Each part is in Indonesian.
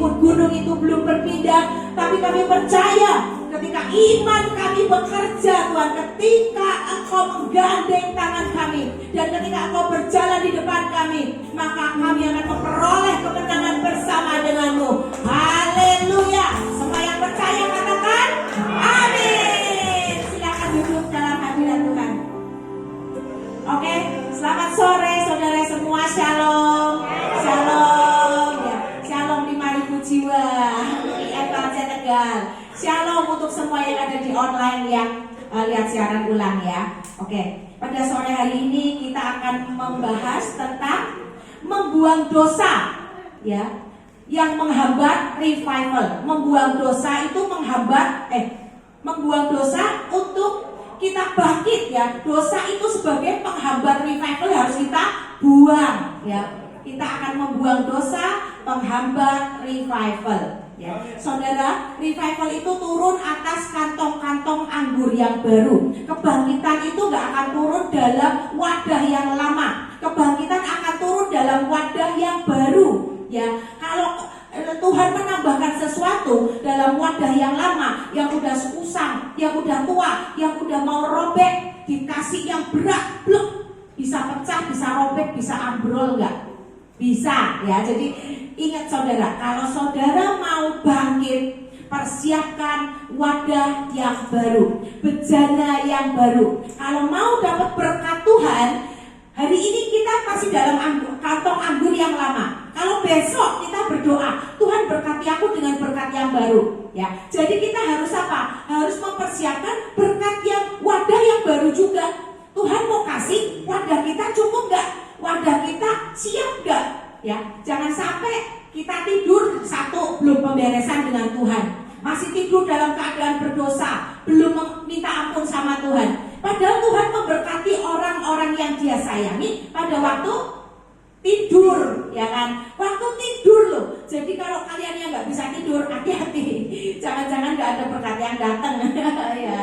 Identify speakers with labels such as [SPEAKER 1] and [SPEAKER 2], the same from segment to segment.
[SPEAKER 1] meskipun gunung itu belum berpindah, tapi kami percaya ketika iman kami bekerja Tuhan, ketika Engkau menggandeng tangan kami dan ketika Engkau berjalan di depan kami, maka kami akan memperoleh kemenangan bersama denganmu. Haleluya. Semua yang percaya katakan amin. Silakan duduk dalam hadirat Tuhan. Oke, selamat sore saudara semua. Shalom. Shalom ya. Shalom 5.000 jiwa IFLC Tegal. Shalom untuk semua yang ada di online yang lihat siaran ulang ya. Oke, pada sore hari ini kita akan membahas tentang membuang dosa ya, yang menghambat revival. Membuang dosa itu membuang dosa untuk kita bangkit ya. Dosa itu sebagai penghambat revival harus kita buang ya. Kita akan membuang dosa penghambat revival ya. Saudara, revival itu turun atas kantong-kantong anggur yang baru. Kebangkitan itu gak akan turun dalam wadah yang lama. Kebangkitan akan turun dalam wadah yang baru ya. Kalau Tuhan menambahkan sesuatu dalam wadah yang lama, yang udah usang, yang udah tua, yang udah mau robek, dikasih yang berat, blek, bisa pecah, bisa robek, bisa ambrol enggak? Bisa ya. Jadi ingat saudara, kalau saudara mau bangkit, persiapkan wadah yang baru, bejana yang baru. Kalau mau dapat berkat Tuhan, hari ini kita masih dalam kantong anggur yang lama. Kalau besok kita berdoa, Tuhan berkati aku dengan berkat yang baru ya. Jadi kita harus apa? Harus mempersiapkan berkat yang wadah yang baru juga. Tuhan mau kasih, wadah kita cukup gak? Wadah kita siap gak? Ya, jangan sampai kita tidur satu belum pemberesan dengan Tuhan, masih tidur dalam keadaan berdosa, belum meminta ampun sama Tuhan. Padahal Tuhan memberkati orang-orang yang Dia sayangi pada waktu tidur, ya kan? Waktu tidur loh. Jadi kalau kalian yang nggak bisa tidur, hati-hati, jangan-jangan nggak ada berkat yang datang, ya.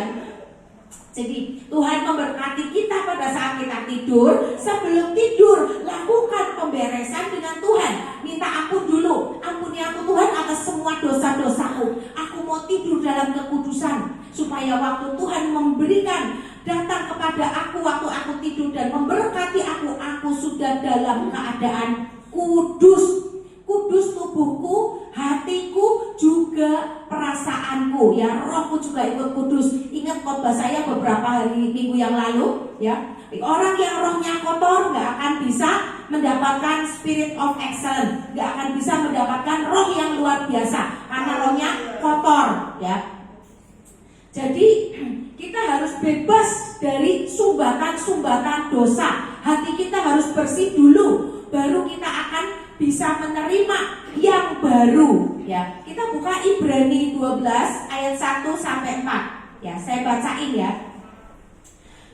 [SPEAKER 1] Jadi Tuhan memberkati kita pada saat kita tidur. Sebelum tidur, lakukan pemberesan dengan Tuhan. Minta ampun dulu. Ampuni aku Tuhan atas semua dosa-dosaku. Aku mau tidur dalam kekudusan, supaya waktu Tuhan memberikan datang kepada aku waktu aku tidur dan memberkati aku sudah dalam keadaan kudus. Kudus tubuhku, hatiku, juga perasaanku ya. Rohku juga ikut kudus. Ingat khotbah saya beberapa minggu yang lalu ya. Orang yang rohnya kotor gak akan bisa mendapatkan spirit of excellence, gak akan bisa mendapatkan roh yang luar biasa karena rohnya kotor ya. Jadi kita harus bebas dari sumbatan-sumbatan dosa. Hati kita harus bersih dulu, baru kita akan bisa menerima yang baru ya. Kita buka Ibrani 12 ayat 1 sampai 4 ya. Saya bacain ya.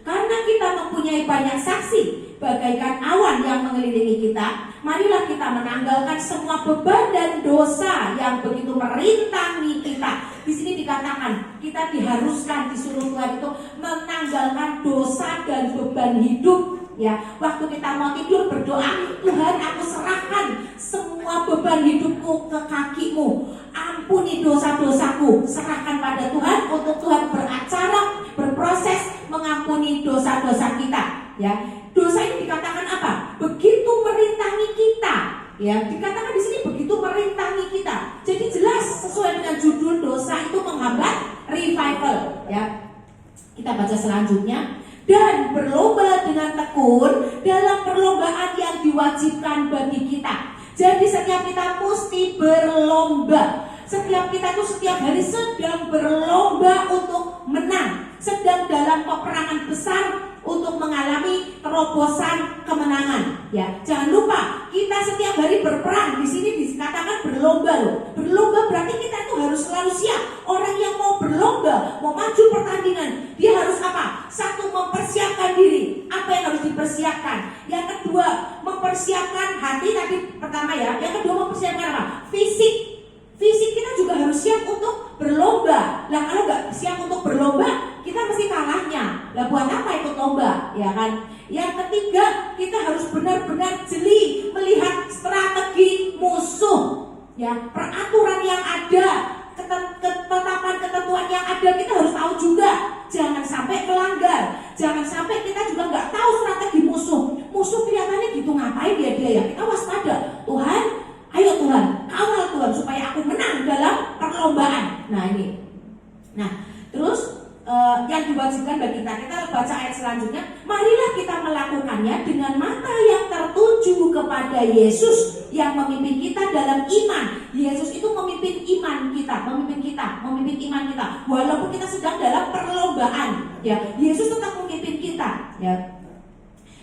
[SPEAKER 1] Karena kita mempunyai banyak saksi bagaikan awan yang mengelilingi kita, marilah kita menanggalkan semua beban dan dosa yang begitu merintangi kita. Di sini dikatakan kita diharuskan, disuruh Tuhan itu menanggalkan dosa dan beban hidup. Ya, waktu kita mau tidur berdoa, Tuhan aku serahkan semua beban hidupku ke kakimu. Ampuni dosa-dosaku, serahkan pada Tuhan untuk Tuhan beracara, berproses mengampuni dosa-dosa kita. Ya, dosa ini dikatakan apa? Begitu merintangi kita. Ya, dikatakan di sini begitu merintangi kita. Jadi jelas sesuai dengan judul dosa itu menghambat revival. Ya, kita baca selanjutnya. Dan berlomba dengan tekun dalam perlombaan yang diwajibkan bagi kita. Jadi setiap kita mesti berlomba. Setiap kita itu setiap hari sedang berlomba untuk menang, sedang dalam peperangan besar untuk mengalami terobosan kemenangan. Ya, jangan lupa kita setiap hari berperang. Di sini dikatakan berlomba loh. Berlomba berarti kita itu harus selalu siap. Orang yang mau berlomba, mau maju pertandingan, dia harus apa? Satu, mempersiapkan diri. Apa yang harus dipersiapkan? Yang kedua, mempersiapkan hati tadi pertama ya. Yang kedua, mempersiapkan apa? Fisik. Fisik kita juga harus siap untuk berlomba. Lah kalau nggak siap untuk berlomba, kita mesti kalahnya. Lah buat apa ikut lomba, ya kan? Yang ketiga, kita harus benar-benar jeli melihat strategi musuh. Ya, peraturan yang ada, ketetapan ketentuan yang ada kita harus tahu juga. Jangan sampai melanggar, jangan sampai kita juga nggak tahu strategi musuh. Musuh kelihatannya gitu, ngapain dia ya, kita waspada. Tuhan, ayo Tuhan, kawal Tuhan supaya aku menang dalam perlombaan. Nah ini, terus yang diwajibkan bagi kita baca ayat selanjutnya. Marilah kita melakukannya dengan mata yang tertuju kepada Yesus yang memimpin kita dalam iman. Yesus itu memimpin iman kita, memimpin iman kita. Walaupun kita sedang dalam perlombaan, ya, Yesus tetap memimpin kita, ya.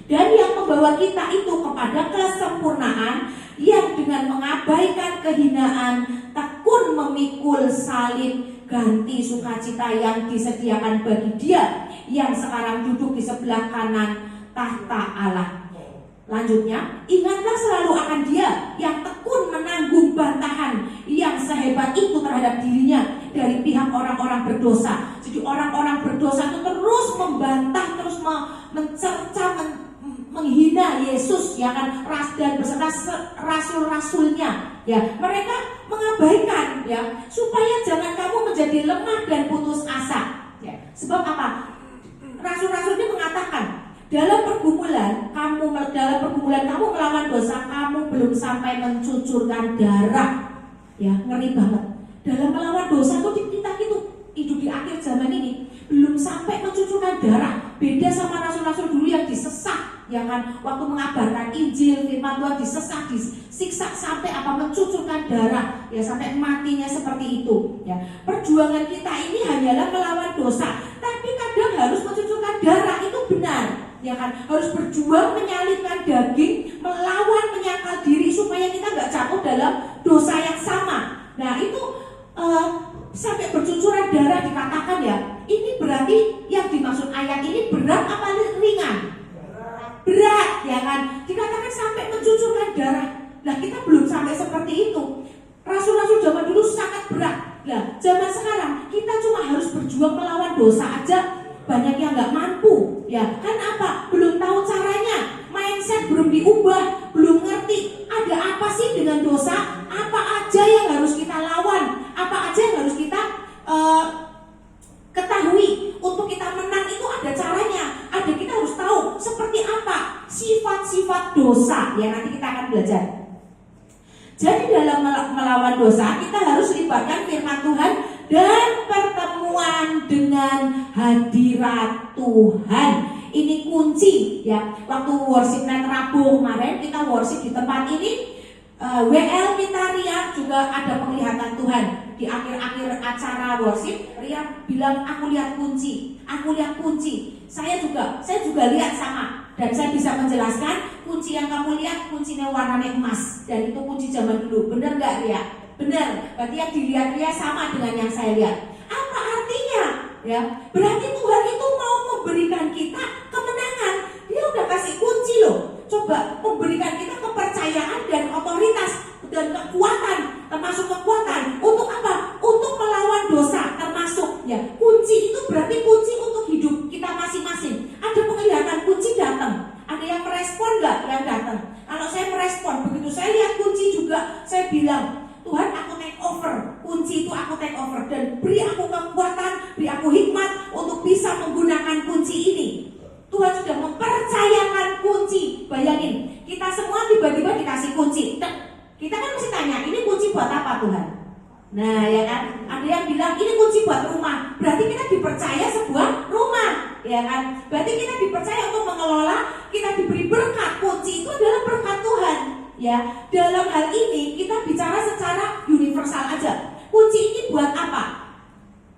[SPEAKER 1] Dan yang membawa kita itu kepada kesempurnaan, yang dengan mengabaikan kehinaan tekun memikul salib, ganti sukacita yang disediakan bagi Dia yang sekarang duduk di sebelah kanan tahta Allah. Lanjutnya, ingatlah selalu akan Dia yang tekun menanggung bantahan yang sehebat itu terhadap dirinya dari pihak orang-orang berdosa. Jadi orang-orang berdosa itu terus membantah, terus mencerca, menghina Yesus, ya kan, dan beserta rasul-rasulnya, ya. Mereka mengabaikan, ya, supaya jangan kamu menjadi lemah dan putus asa, ya. Sebab apa? Rasul-rasulnya mengatakan, dalam pergumulan kamu melawan dosa, kamu belum sampai mencucurkan darah, ya. Ngeri banget. Dalam melawan dosa itu kita itu hidup di akhir zaman ini belum sampai mencucurkan darah. Beda sama rasul-rasul dulu yang disesak, ya kan, waktu mengabarkan Injil, firman Tuhan disesak, disiksa sampai mencucurkan darah, ya, sampai matinya seperti itu, ya. Perjuangan kita ini hanyalah melawan dosa, tapi kadang harus mencucurkan darah, itu benar, ya kan. Harus berjuang menyalipkan daging, melawan, menyangkal diri supaya kita nggak jatuh dalam dosa yang sama. Nah itu sampai bercucuran darah dikatakan, ya. Ini berarti yang dimaksud ayat ini berat apa ringan? Berat, ya kan? Dikatakan sampai mencucurkan darah. Nah kita belum sampai seperti itu. Rasul-rasul zaman dulu sangat berat. Nah zaman sekarang kita cuma harus berjuang melawan dosa aja banyak yang nggak mampu, ya kan. Apa? Belum tahu caranya, mindset belum diubah, belum ngerti ada apa sih dengan dosa, apa aja yang harus kita lawan, apa aja yang harus kita ketahui. Untuk kita menang itu ada caranya, kita harus tahu seperti apa sifat-sifat dosa, ya, nanti kita akan belajar. Jadi dalam melawan dosa kita harus libatkan firman Tuhan dan pertemuan dengan hadirat Tuhan. Ini kunci, ya. Waktu worship night Rabu kemarin kita worship di tempat ini, WL kita Ria juga ada penglihatan Tuhan. Di akhir-akhir acara worship, Ria bilang, aku lihat kunci. Saya juga lihat sama, dan saya bisa menjelaskan kunci yang kamu lihat kuncinya warnanya emas, dan itu kunci zaman dulu. Benar nggak, Ria? Benar. Berarti yang dilihat Ria sama dengan yang saya lihat. Apa artinya? Ya, berarti Tuhan itu mau memberikan kita kemenangan. Dia udah kasih kunci loh. Coba memberikan kita kepercayaan dan otoritas dan kekuatan, termasuk kekuatan untuk apa? Untuk melawan dosa, termasuk, ya. Kunci itu berarti kunci untuk hidup kita masing-masing. Ada penglihatan kunci datang. Ada yang merespon nggak yang datang? Kalau saya merespon, begitu saya lihat kunci juga, saya bilang, Tuhan, aku take over. Kunci itu aku take over, dan beri aku kekuatan, beri aku hikmat untuk bisa menggunakan kunci ini. Tuhan sudah mempercayakan kunci. Bayangin, kita semua tiba-tiba dikasih kunci. Kita kan mesti tanya, ini kunci buat apa Tuhan? Nah, ya kan? Ada yang bilang ini kunci buat rumah. Berarti kita dipercaya sebuah rumah, ya kan? Berarti kita dipercaya untuk mengelola, kita diberi berkat. Kunci itu adalah berkat Tuhan, ya. Dalam hal ini kita bicara secara universal aja. Kunci ini buat apa?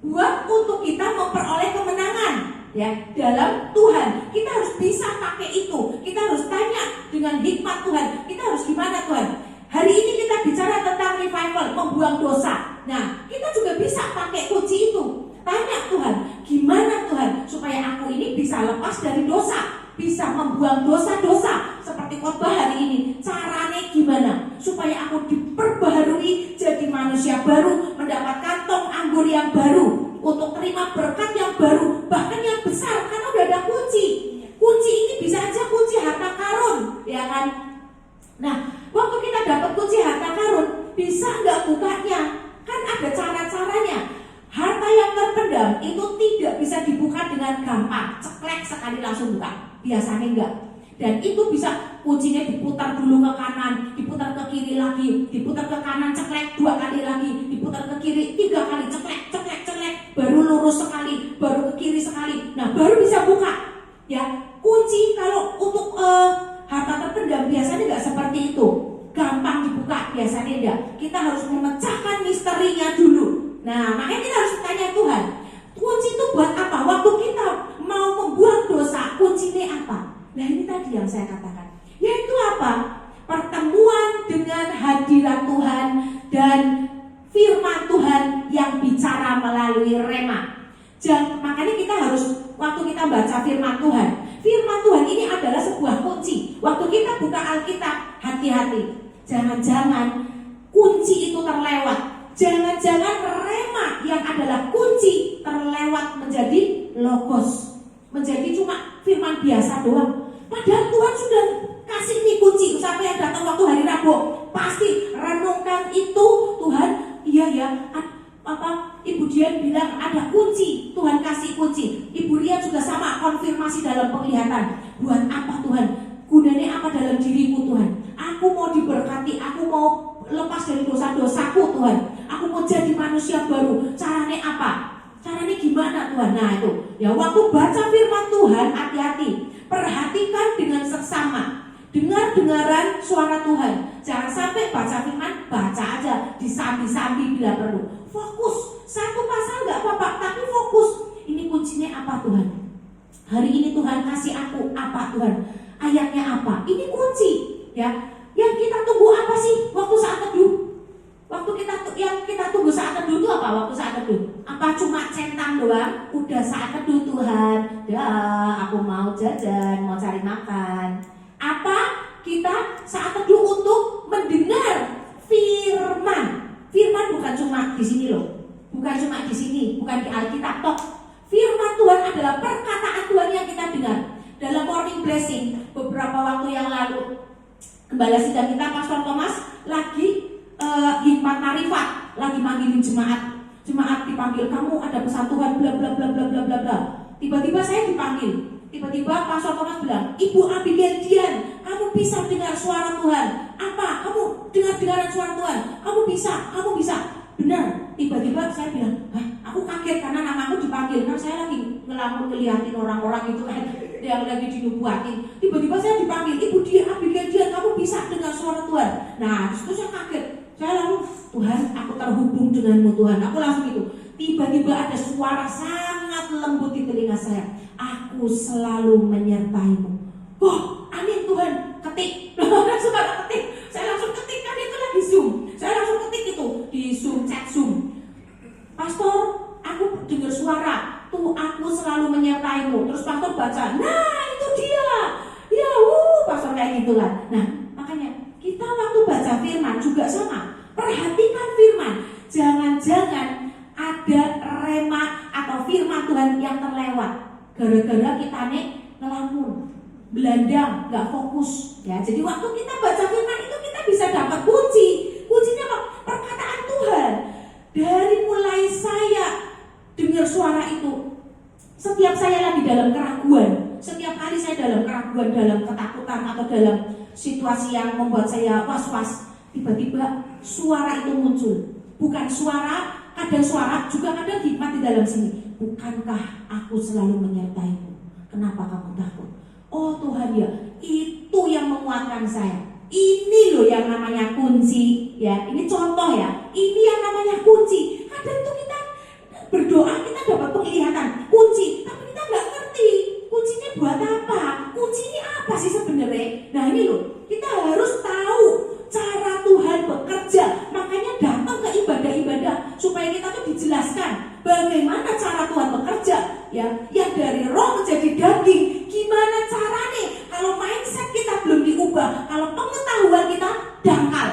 [SPEAKER 1] Buat untuk kita memperoleh kemenangan, ya, dalam Tuhan. Kita harus bisa pakai itu. Kita harus tanya dengan hikmat Tuhan. Kita harus gimana Tuhan? Hari ini kita bicara tentang revival, membuang dosa. Nah, kita juga bisa pakai kunci itu. Tanya Tuhan, gimana Tuhan supaya aku ini bisa lepas dari dosa, bisa membuang dosa-dosa seperti khotbah hari ini. Caranya gimana supaya aku diperbaharui jadi manusia baru, mendapat kantong anggur yang baru, untuk terima berkat yang baru, bahkan yang besar, karena udah ada kunci. Kunci ini bisa aja kunci harta karun, ya kan? Nah, waktu kita dapat kunci harta karun, bisa nggak bukanya? Kan ada cara-caranya. Harta yang terpendam itu tidak bisa dibuka dengan gampang, ceklek sekali langsung buka. Biasanya enggak. Dan itu bisa kuncinya diputar dulu ke kanan, diputar ke kiri lagi, diputar ke kanan ceklek 2 kali lagi, diputar ke kiri 3 kali ceklek, baru lurus sekali, baru ke kiri sekali. Nah, baru bisa buka. Ya, kunci kalau untuk harta terpendam biasanya enggak seperti itu. Gampang dibuka, biasanya enggak. Kita harus memecahkan misterinya dulu. Nah, makanya kita harus tanya Tuhan, kunci itu buat apa? Waktu kita mau membuang dosa, kuncinya apa? Nah, ini tadi yang saya katakan, yaitu apa? Pertemuan dengan hadirat Tuhan dan firman Tuhan yang bicara melalui rema. Makanya kita harus, waktu kita baca firman Tuhan ini adalah sebuah kunci. Waktu kita buka Alkitab, hati-hati, jangan-jangan kunci itu terlewat. Jangan-jangan rema yang adalah kunci terlewat menjadi logos, menjadi cuma firman biasa doang. Padahal Tuhan sudah kasih nih kunci. Siapa yang datang waktu hari Rabu pasti renungkan itu. Tuhan, iya ya, Ibu Dian bilang ada kunci, Tuhan kasih kunci. Ibu Ria juga sama, konfirmasi dalam penglihatan. Buat apa Tuhan? Gunanya apa dalam diriku Tuhan? Aku mau diberkati, aku mau lepas dari dosa-dosaku Tuhan. Aku mau jadi manusia baru. Caranya apa? Caranya gimana Tuhan? Nah itu, ya waktu baca firman Tuhan, hati-hati. Perhatikan dengan seksama. Dengar-dengaran suara Tuhan. Jangan sampai baca firman, baca aja, disambi-sambi bila perlu. Fokus, satu pasal gak apa-apa, tapi fokus. Ini kuncinya apa Tuhan? Hari ini Tuhan kasih aku apa Tuhan? Ayatnya apa? Ini kunci, ya. Yang kita tunggu apa sih waktu saat teduh? Yang kita tunggu saat teduh itu apa? Waktu saat teduh? Apa cuma centang doang? Udah saat teduh Tuhan, ya aku mau jajan, mau cari makan. Apa kita saat teduh untuk mendengar firman? Firman bukan cuma di sini loh, bukan cuma di sini, bukan di Alkitab toh. Firman Tuhan adalah perkataan Tuhan yang kita dengar. Dalam morning blessing beberapa waktu yang lalu, Gembala Sidang kita Pastor Thomas lagi hikmat marifat, lagi manggilin jemaat. Jemaat dipanggil, kamu ada pesan Tuhan bla bla bla bla bla bla bla. Tiba-tiba saya dipanggil. Tiba-tiba Pastor Thomas bilang, Ibu Abigail Dian, kamu bisa dengar suara Tuhan. Apa? Kamu dengar-dengaran suara Tuhan. Kamu bisa. Benar. Tiba-tiba saya bilang, aku kaget karena namaku dipanggil. Kan saya lagi ngeliatin orang-orang itu kan yang lagi dinubuatin. Tiba-tiba saya dipanggil, Ibu Abigail Dian, kamu bisa dengar suara Tuhan. Nah, disitu saya kaget. Saya langsung, Tuhan, aku terhubung denganmu Tuhan. Aku langsung gitu. Tiba-tiba ada suara sangat lembut di telinga saya. Aku selalu menyertaimu. Oh, amin Tuhan. Ketik. Saudara ketik. Saya langsung ketik, kan itu lagi Zoom. Saya langsung ketik itu di Zoom, chat Zoom. Pastor, aku dengar suara. Tuh, aku selalu menyertaimu. Terus pastor baca, nah itu dia. Ya, pastor kayak gitu kan. Nah, makanya kita waktu baca firman juga sama. Perhatikan firman. Jangan-jangan ada rema atau firman Tuhan yang terlewat gara-gara kita nih ngelamun, belandang, nggak fokus. Ya, jadi waktu kita baca firman itu kita bisa dapat kunci. Kuncinya apa? Perkataan Tuhan. Dari mulai saya dengar suara itu, setiap saya lagi dalam keraguan, setiap kali saya dalam keraguan, dalam ketakutan atau dalam situasi yang membuat saya was-was, tiba-tiba suara itu muncul. Bukan suara, kadang suara, juga kadang hikmat di dalam sini. Bukankah aku selalu menyertaimu? Kenapa kamu takut? Oh Tuhan ya, itu yang menguatkan saya. Ini loh yang namanya kunci, ya. Ini contoh ya. Ini yang namanya kunci. Kadang itu kita berdoa, kita dapat penglihatan kunci, tapi kita nggak ngerti kuncinya buat apa. Kunci ini apa sih sebenarnya? Nah ini loh, kita harus tahu cara Tuhan bekerja. Makanya datang ke ibadah-ibadah supaya kita tuh dijelaskan bagaimana cara Tuhan bekerja, ya. Yang dari roh menjadi daging. Gimana caranya? Kalau mindset kita belum diubah, kalau pengetahuan kita dangkal,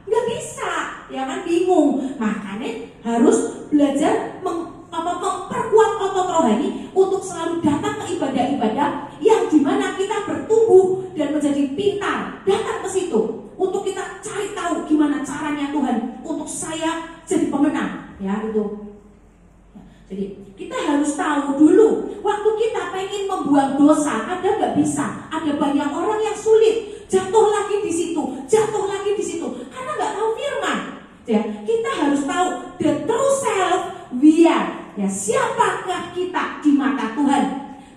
[SPEAKER 1] nggak bisa, ya kan, bingung. Makanya harus belajar memperkuat otot rohani untuk selalu datang ke ibadah-ibadah yang dimana kita bertumbuh dan menjadi pintar. Datang ke situ untuk kita cari tahu gimana caranya Tuhan untuk saya jadi pemenang. Ya itu. Jadi kita harus tahu dulu, waktu kita pengen membuang dosa, ada nggak bisa, ada banyak orang yang sulit, jatuh lagi di situ, karena nggak tahu firman. Ya, kita harus tahu the true self we are. Ya, siapakah kita di mata Tuhan?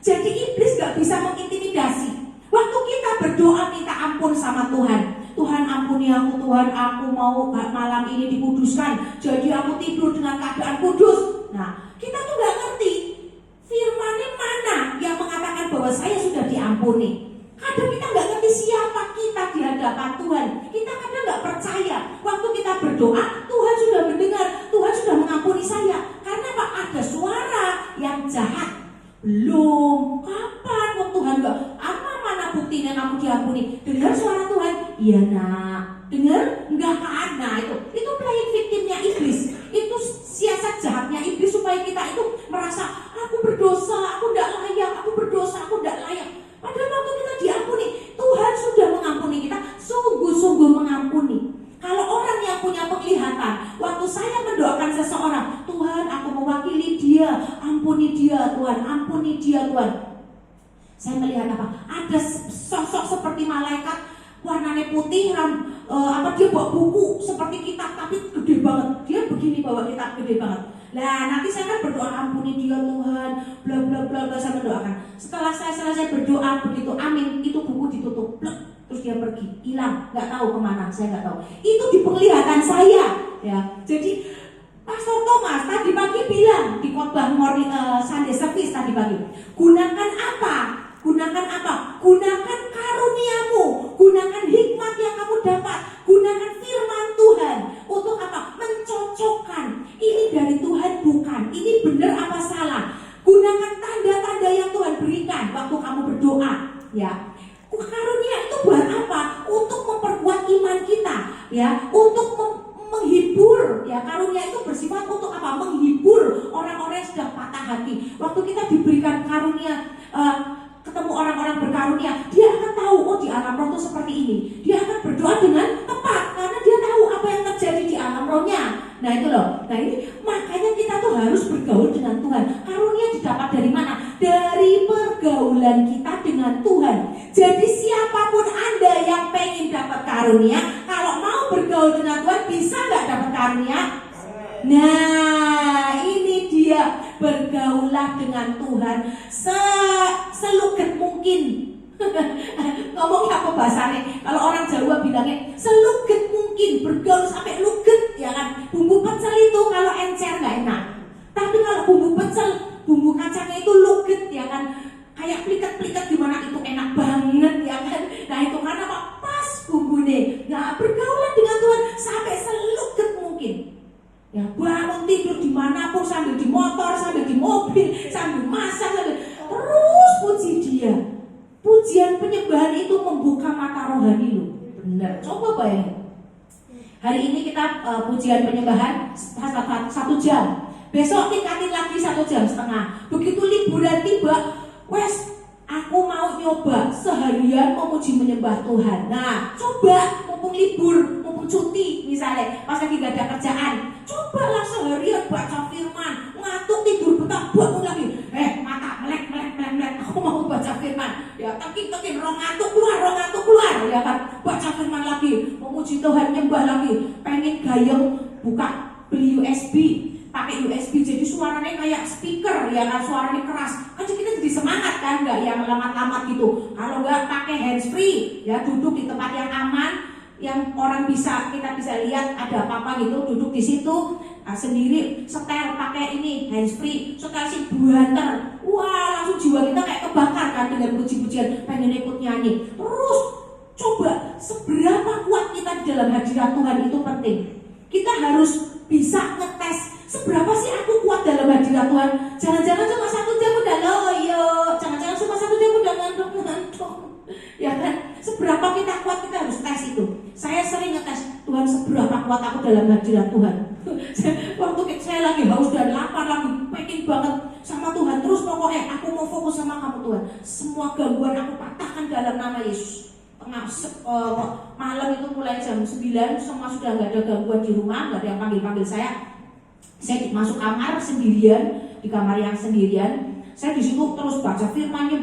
[SPEAKER 1] Jadi iblis nggak bisa mengintimidasi. Waktu kita berdoa minta ampun sama Tuhan, Tuhan ampuni aku, Tuhan aku mau malam ini dikuduskan, jadi aku tidur dengan keadaan kudus. Nah, kita tuh nggak ngerti firman-Nya mana yang mengatakan bahwa saya sudah diampuni. Kadang kita nggak ngerti siapa kita di hadapan Tuhan. Kita kadang nggak percaya. Waktu kita berdoa, Tuhan sudah mendengar, Tuhan sudah mengampuni saya. Karena Pak ada suara yang jahat. Belum. Kapan kok Tuhan nggak? Mana buktinya kamu diampuni? Dengar suara Tuhan? Iya nak. Dengar? Enggak kan? Nah itu playing victimnya iblis. Itu siasat jahatnya iblis supaya kita itu merasa aku berdosa, aku tidak layak, aku berdosa, aku tidak layak. Padahal waktu kita diampuni, Tuhan sudah mengampuni kita, sungguh-sungguh mengampuni. Kalau orang yang punya penglihatan, waktu saya mendoakan seseorang, Tuhan aku mewakili dia, ampuni dia Tuhan, ampuni dia Tuhan. Saya melihat apa? Ada sosok seperti malaikat, warnanya putih, dia bawa buku seperti kitab tapi gede banget. Dia begini bawa kitab gede banget. Nah nanti saya kan berdoa ampuni dia Tuhan, bla bla bla bla, saya mendoakan. Setelah saya selesai berdoa begitu amin, itu buku ditutup, terus dia pergi, hilang, nggak tahu kemana, saya nggak tahu. Itu di penglihatan saya, ya. Jadi Pastor Thomas tadi pagi bilang di khotbah Sunday service tadi pagi, gunakan apa? Gunakan apa? Gunakan karuniamu, gunakan hikmat yang kamu dapat, gunakan firman Tuhan. Untuk apa? Mencocokkan. Ini dari Tuhan bukan, ini benar apa salah. Gunakan tanda-tanda yang Tuhan berikan waktu kamu berdoa. Ya, karunia itu buat apa? Untuk memperkuat iman kita, ya, untuk menghibur. Ya, karunia itu bersifat untuk apa? Menghibur orang-orang yang sedang patah hati. Waktu kita diberikan karunia, ketemu orang-orang berkarunia, dia akan tahu, oh di alam roh itu seperti ini. Dia akan berdoa dengan tepat karena dia tahu apa yang terjadi di alam rohnya. Nah itu loh. Nah ini makanya kita tuh harus bergaul dengan Tuhan. Karunia didapat dari mana? Dari pergaulan kita dengan Tuhan. Jadi siapapun Anda yang pengen dapat karunia, kalau mau bergaul dengan Tuhan, bisa nggak dapat karunia? Nah ini dia, bergaulah dengan Tuhan seluget mungkin. Ngomongnya apa bahasanya? Kalau orang Jawa bilangnya seluget mungkin, bergaul sampai luget, ya kan? Bumbu pecel itu kalau encer nggak enak, tapi kalau bumbu pecel, bumbu kacangnya itu luget, ya kan? Kayak pliket-pliket gimana itu enak banget, ya kan? Nah itu karena apa? Pas bumbunya. Nah bergaulah dengan Tuhan sampai seluget mungkin. Ya bangun tidur dimanapun, sambil di motor, sambil di mobil, sambil masak, sambil terus puji dia. Pujian penyembahan itu membuka mata rohani lo. Benar, coba bayangin. Hari ini kita pujian penyembahan 1 jam. Besok tingkatin lagi 1 jam setengah. Begitu liburan tiba, wes aku mau nyoba seharian memuji menyembah Tuhan. Nah coba mumpung libur, mumpung cuti misalnya, pas lagi gak ada kerjaan, cobalah seharian baca firman, ngantuk tidur bentar, bangun lagi, mata melek, aku mau baca firman, ya tekin roh ngantuk keluar, ya kan, baca firman lagi, memuji Tuhan, nyembah lagi, pengen gayeng, beli USB, pakai USB jadi suaranya kayak speaker, ya kan, suaranya keras, kan kita jadi semangat kan, nggak yang lamat-lamat gitu. Kalau nggak pakai handsfree, ya duduk di tempat yang aman, yang orang kita bisa lihat ada apa-apa gitu, duduk di situ sendiri, setel pakai ini handsfree, setel si buanter, wah langsung jiwa kita kayak kebakar kan dengan puji-pujian, pengen ikut nyanyi. Terus coba seberapa kuat kita di dalam hadirat Tuhan itu penting. Kita harus bisa ngetes seberapa sih aku kuat dalam hadirat Tuhan. Jangan-jangan cuma 1 jam udah loyo, jangan-jangan cuma 1 jam udah ngantuk, ya kan? Seberapa kita kuat, kita harus tes itu. Saya sering ngetes, Tuhan seberapa kuat aku dalam hadirat Tuhan. Waktu saya lagi haus dan lapar, lagi pengen banget sama Tuhan, terus pokoknya aku mau fokus sama kamu Tuhan. Semua gangguan aku patahkan dalam nama Yesus. malam itu mulai jam 9 semua sudah nggak ada gangguan di rumah, nggak ada yang panggil saya masuk kamar sendirian, di kamar yang sendirian. Saya di situ terus baca firman-Nya,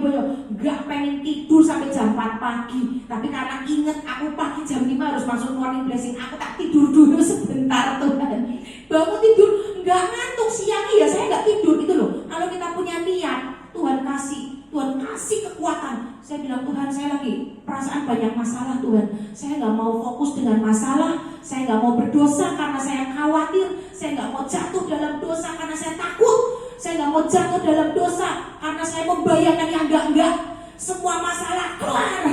[SPEAKER 1] nggak pengen tidur sampai jam 4 pagi. Tapi karena inget aku pagi jam 5 harus masuk morning blessing, aku tak tidur dulu sebentar Tuhan. Bangun tidur, nggak ngantuk siangnya ya saya nggak tidur itu loh. Kalau kita punya niat, Tuhan kasih kekuatan. Saya bilang Tuhan saya lagi perasaan banyak masalah Tuhan. Saya nggak mau fokus dengan masalah, saya nggak mau berdosa karena saya khawatir, saya nggak mau jatuh dalam dosa karena saya takut. Saya nggak mau jatuh dalam dosa karena saya membayangkan yang enggak. Semua masalah kelar,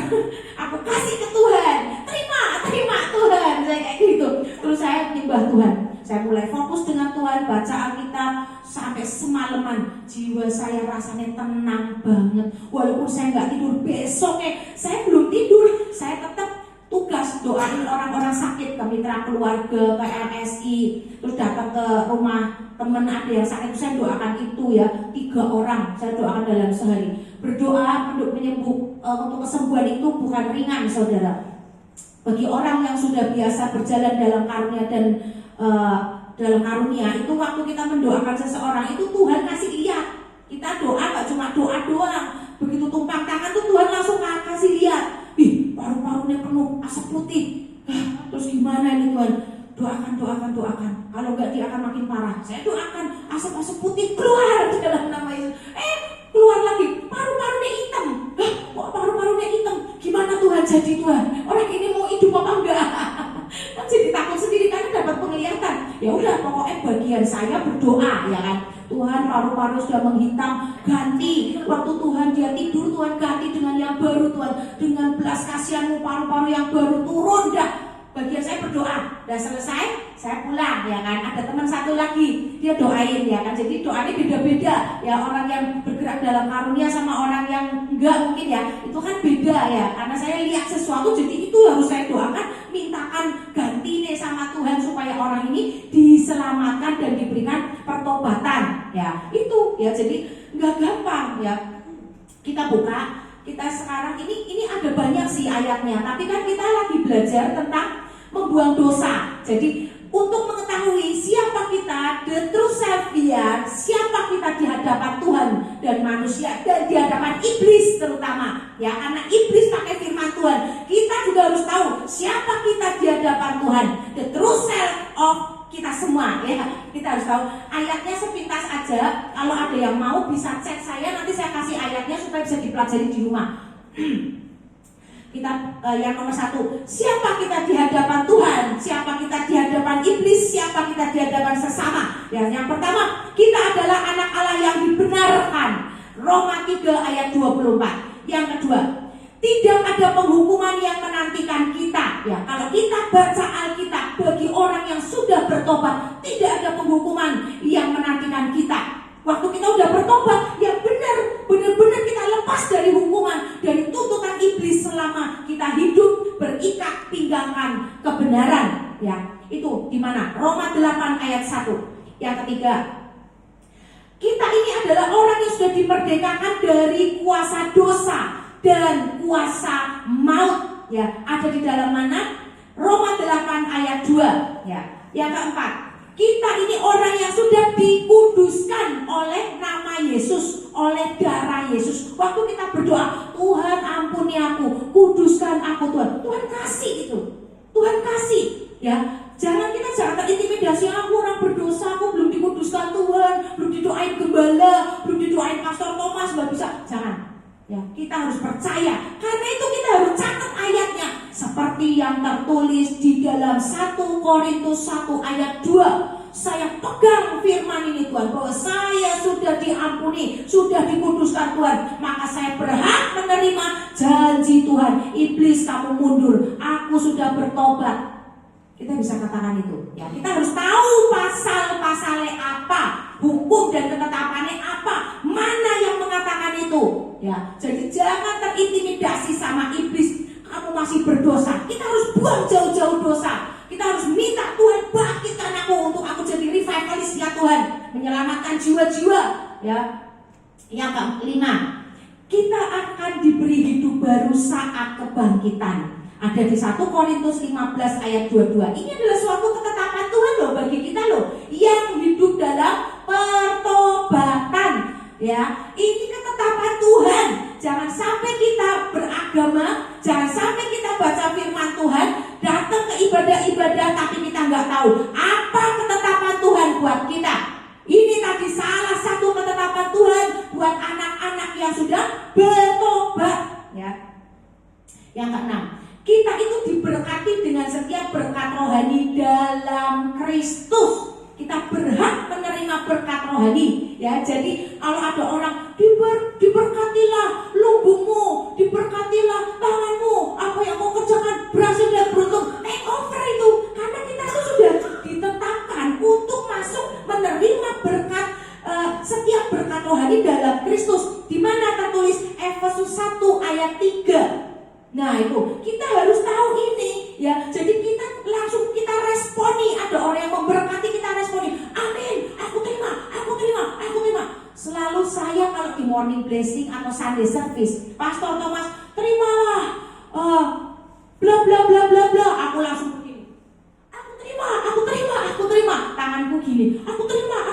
[SPEAKER 1] aku kasih ke Tuhan. Terima Tuhan. Saya kayak gitu. Terus saya menyembah Tuhan. Saya mulai fokus dengan Tuhan, baca Alkitab sampai semalaman. Jiwa saya rasanya tenang banget. Walaupun saya nggak tidur, besoknya saya belum tidur. Saya tetap tugas doain orang-orang sakit ke mitra keluarga, ke LSI. Terus datang ke rumah teman ada yang sakit, saya doakan itu ya 3 orang saya doakan dalam sehari. Berdoa untuk menyembuh, untuk kesembuhan itu bukan ringan saudara. Bagi orang yang sudah biasa berjalan dalam karunia dan dalam karunia itu, waktu kita mendoakan seseorang itu Tuhan kasih lihat. Kita doa gak cuma doa doang, begitu tumpang tangan tuh Tuhan langsung kasih lihat. Paru-parunya penuh asap putih. Terus gimana ini Tuhan? Doakan. Kalau enggak dia akan makin parah. Saya doakan asap-asap putih keluar dalam nama Yesus. Keluar lagi. Paru-parunya hitam. Kok paru-parunya hitam? Gimana Tuhan jadi Tuhan? Orang ini mau hidup apa enggak? Kan jadi takut sendiri karena dapat penglihatan. Ya udah pokoknya bagian saya berdoa ya kan. Tuhan paru-paru sudah menghitam, ganti. Waktu Tuhan dia tidur, Tuhan ganti dengan yang baru Tuhan. Dengan belas kasihan-Mu paru-paru yang baru turun dah. Bagian saya berdoa, udah selesai, saya pulang ya kan. Ada teman satu lagi, dia doain ya kan. Jadi doanya beda-beda ya, orang yang bergerak dalam karunia sama orang yang enggak mungkin ya. Itu kan beda ya, karena saya lihat sesuatu jadi itu harus saya doakan, mintakan ganti nih sama Tuhan supaya orang ini diselamatkan dan diberikan pertobatan ya. Itu ya, jadi enggak gampang ya. Kita buka, kita sekarang ini ada banyak sih ayatnya, tapi kan kita lagi belajar tentang membuang dosa. Jadi untuk mengetahui siapa kita, the true savior, siapa kita di hadapan Tuhan dan manusia dan di hadapan iblis terutama ya, karena iblis pakai firman Tuhan. Kita juga harus tahu siapa kita di hadapan Tuhan, the true self of kita semua ya. Kita harus tahu ayatnya sepintas aja. Kalau ada yang mau bisa cek saya, nanti saya kasih ayatnya supaya bisa dipelajari di rumah. Kita yang nomor 1, siapa kita di hadapan Tuhan, siapa kita di hadapan iblis, siapa kita di hadapan sesama. Ya, yang pertama, kita adalah anak Allah yang dibenarkan. Roma 3 ayat 24. Yang kedua, tidak ada penghukuman yang menantikan kita. Ya, kalau kita baca Alkitab, bagi orang yang sudah bertobat, tidak ada penghukuman yang menantikan kita. Waktu kita udah bertobat, ya benar-benar kita lepas dari hukuman, dari tuntutan iblis selama kita hidup berikat pinggangan kebenaran. Ya, itu di mana? Roma 8 ayat 1. Yang ketiga, kita ini adalah orang yang sudah dimerdekakan dari kuasa dosa dan kuasa maut. Ya, ada di dalam mana? Roma 8 ayat 2. Ya, yang keempat, kita ini orang yang sudah dikuduskan oleh nama Yesus, oleh darah Yesus. Waktu kita berdoa, Tuhan ampuni aku, kuduskan aku Tuhan. Tuhan kasih itu, Tuhan kasih. Ya, jangan terintimidasi, aku orang berdosa, aku belum dikuduskan Tuhan, belum didoain gembala, belum didoain Pastor Thomas, nggak bisa. Jangan. Ya, kita harus percaya. Karena itu kita harus catat ayatnya. Seperti yang tertulis di dalam 1 Korintus 1 ayat 2. Saya pegang firman ini Tuhan, bahwa saya sudah diampuni, sudah dikuduskan Tuhan. Maka saya berhak menerima janji Tuhan. Iblis kamu mundur, aku sudah bertobat. Kita bisa katakan itu ya. Kita harus tahu pasal-pasalnya apa, hukum dan ketetapannya apa, mana yang mengatakan itu ya. Jadi jangan terintimidasi sama iblis. Kamu masih berdosa, kita harus buang jauh-jauh dosa. Kita harus minta Tuhan bangkitkan aku untuk aku jadi revivalis ya Tuhan, menyelamatkan jiwa-jiwa ya. Yang kelima, kita akan diberi hidup baru saat kebangkitan. Ada di 1 Korintus 15 ayat 22. Ini adalah suatu ketetapan Tuhan loh bagi kita loh, yang hidup dalam pertobatan. Ya, ini ketetapan Tuhan. Jangan sampai kita beragama, jangan sampai kita baca firman Tuhan, datang ke ibadah-ibadah tapi kita nggak tahu apa ketetapan Tuhan buat kita. Ini tadi salah satu ketetapan Tuhan buat anak-anak yang sudah bertobat. Ya. Yang keenam, kita itu diberkati dengan setiap berkat rohani dalam Kristus. Kita berhak menerima berkat rohani, ya. Jadi kalau ada orang diberkatilah lumbungmu, diberkatilah tanganmu, apa yang kau kerjakan berhasil dan beruntung, take over itu, karena kita itu sudah ditetapkan untuk masuk menerima berkat, setiap berkat rohani dalam Kristus. Di mana tertulis Efesus 1 ayat 3. Nah itu kita harus tahu ini, ya. Jadi kita langsung kita responi. Ada orang yang memberkati, kita responi, amin, aku terima, aku terima, aku terima. Selalu saya kalau di morning blessing atau Sunday service, Pastor Thomas, terimalah bla bla bla bla bla, aku langsung begini, aku terima, aku terima, aku terima, tanganku gini, aku terima,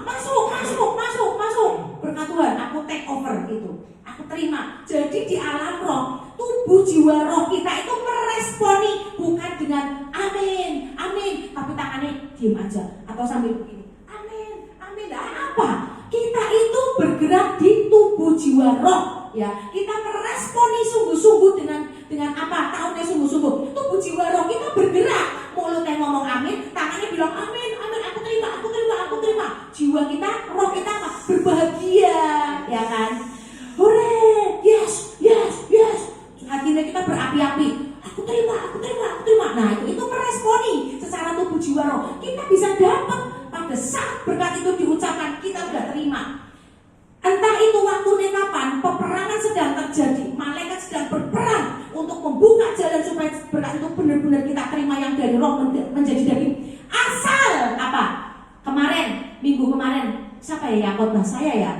[SPEAKER 1] masuk, masuk, masuk, masuk, berkat Tuhan, aku take over itu, aku terima. Jadi di alam roh, tubuh jiwa roh kita itu meresponi, bukan dengan amin, amin, tapi tangannya diam aja atau sambil begini, amin, amin. Nah, apa? Kita itu bergerak di tubuh jiwa roh, ya. Kita meresponi sungguh-sungguh dengan apa? Tahunnya sungguh-sungguh. Tubuh jiwa roh kita bergerak, mulutnya ngomong amin, tangannya bilang amin, amin, aku terima, aku terima, aku terima. Jiwa kita, roh kita apa? Berbahagia, ya kan? Hore, yes, yes, yes. Hatinya kita berapi-api. Aku terima, aku terima, aku terima. Nah itu meresponi secara tubuh jiwa roh. Kita bisa dapat pada saat berkat itu diucapkan, kita sudah terima. Entah itu waktunya kapan, peperangan sedang terjadi, malaikat sedang berperang untuk membuka jalan supaya berkat itu benar-benar kita terima yang dari roh menjadi daging. Asal apa? Minggu kemarin, siapa ya khotbah? Saya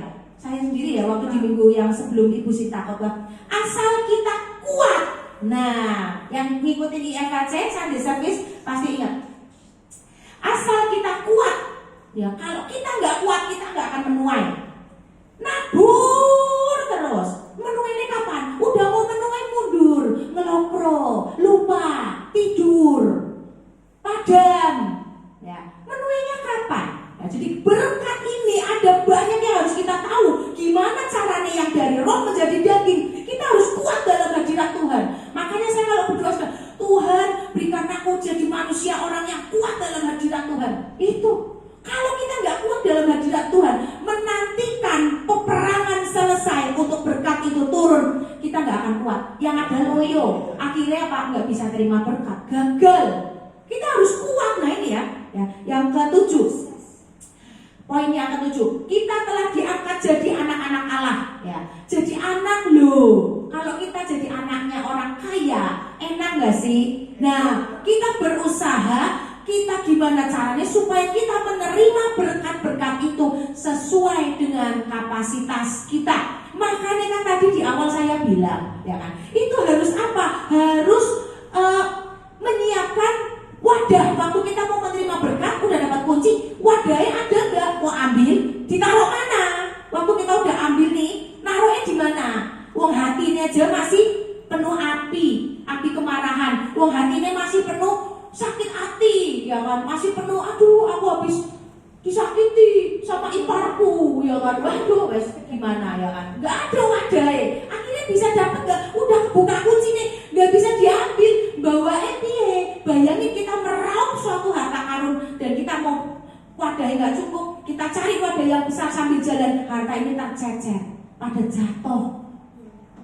[SPEAKER 1] sendiri ya, waktu di minggu yang sebelum Ibu Sita khotbah. Asal kita kuat. Nah, yang ngikutin IFKC Sunday Service pasti ingat. Asal kita kuat. Ya, kalau kita nggak kuat, kita nggak akan menuai. Nabur terus. Menuainya kapan? Udah mau menuai mundur, ngelokro, lupa, tidur, padam. Ya, menuainya kapan? Nah, jadi berkat ini ada banyak yang harus kita tahu. Gimana caranya yang dari roh menjadi daging? Kita harus kuat dalam hadirat Tuhan. Makanya saya kalau berdoa, Tuhan berikan aku jadi manusia, orang yang kuat dalam hadirat Tuhan. Itu. Kalau kita nggak kuat dalam hadirat Tuhan, menantikan peperangan selesai untuk berkat itu turun, kita nggak akan kuat. Yang ada loyo, akhirnya apa? Nggak bisa terima berkat, gagal. Kita harus kuat. Nah ini ya. Yang ke-7. Poin yang ke-7, kita telah diangkat jadi anak-anak Allah, ya. Jadi anak loh. Kalau kita jadi anaknya orang kaya, enak gak sih? Nah, kita berusaha, kita gimana caranya supaya kita menerima berkat-berkat itu sesuai dengan kapasitas kita. Makanya kan tadi di awal saya bilang, ya kan, itu harus apa? Harus menyiapkan wadah. Waktu kita mau menerima berkat, udah dapat kunci, wadahnya ada nggak? Mau ambil, ditaruh mana? Waktu kita udah ambil nih, naruhnya di mana? Wong hatinya aja masih penuh api kemarahan. Wong hatinya masih penuh sakit hati, ya kan? Masih penuh, aduh, aku habis disakiti sama iparku, ya kan? Waduh, wes gimana, ya kan? Nggak ada wadahnya. Akhirnya bisa dapat nggak? Udah buka kunci nih, nggak bisa diambil. Bawa piye? Bayangin kita meraup suatu harta karun dan kita mau wadahnya nggak cukup, kita cari wadah yang besar sambil jalan, harta ini tercecer, pada jatuh.